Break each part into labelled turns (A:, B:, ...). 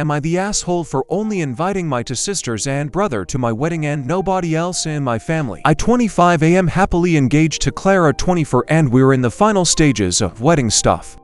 A: Am I the asshole for only inviting my two sisters and brother to my wedding and nobody else in my family? I 25 am happily engaged to Clara 24 and we're in the final stages of wedding stuff.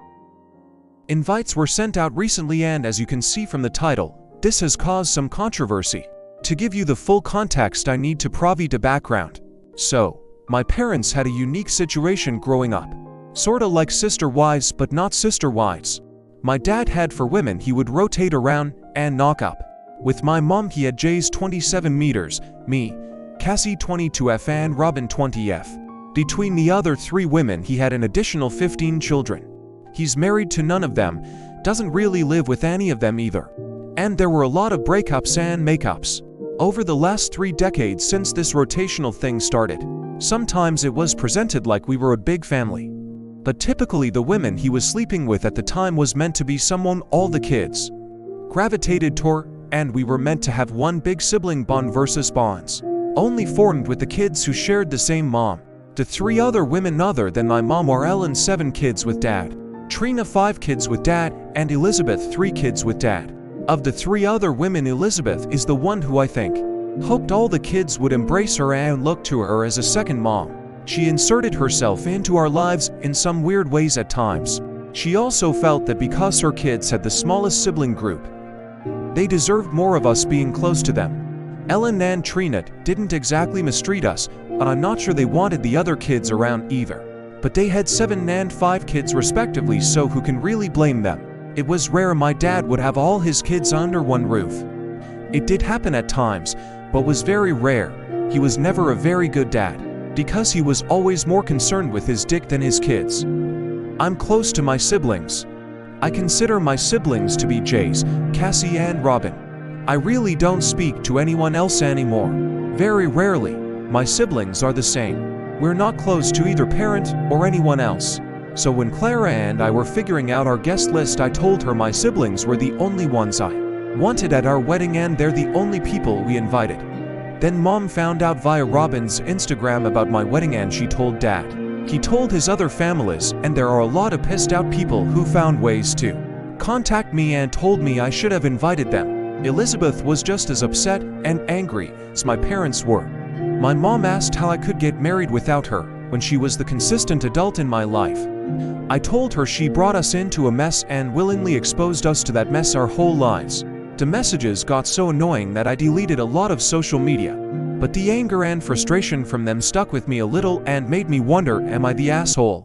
A: Invites were sent out recently and as you can see from the title, this has caused some controversy. To give you the full context I need to provide a background. So, my parents had a unique situation growing up. Sorta like sister wives but not sister wives. My dad had for women he would rotate around and knock up. With my mom he had Jase 27 meters, me, Cassie 22F and Robyn 20F. Between the other 3 women he had an additional 15 children. He's married to none of them, doesn't really live with any of them either. And there were a lot of breakups and makeups. Over the last 3 decades since this rotational thing started. Sometimes it was presented like we were a big family. But typically the women he was sleeping with at the time was meant to be someone all the kids gravitated toward, and we were meant to have one big sibling bond versus bonds. Only formed with the kids who shared the same mom. The 3 other women other than my mom are Ellen 7 kids with dad, Trina 5 kids with dad, and Elizabeth 3 kids with dad. Of the 3 other women Elizabeth is the one who I think hoped all the kids would embrace her and look to her as a second mom. She inserted herself into our lives in some weird ways at times. She also felt that because her kids had the smallest sibling group, they deserved more of us being close to them. Ellen and Trina didn't exactly mistreat us, and I'm not sure they wanted the other kids around either. But they had 7 and 5 kids respectively, so who can really blame them? It was rare my dad would have all his kids under one roof. It did happen at times, but was very rare. He was never a very good dad, because he was always more concerned with his dick than his kids. I'm close to my siblings. I consider my siblings to be Jase, Cassie and Robyn. I really don't speak to anyone else anymore. Very rarely. My siblings are the same. We're not close to either parent or anyone else. So when Clara and I were figuring out our guest list I told her my siblings were the only ones I wanted at our wedding and they're the only people we invited. Then mom found out via Robyn's Instagram about my wedding and she told dad. He told his other families and there are a lot of pissed out people who found ways to contact me and told me I should have invited them. Elizabeth was just as upset and angry as my parents were. My mom asked how I could get married without her when she was the consistent adult in my life. I told her she brought us into a mess and willingly exposed us to that mess our whole lives. The messages got so annoying that I deleted a lot of social media. But the anger and frustration from them stuck with me a little and made me wonder, am I the asshole?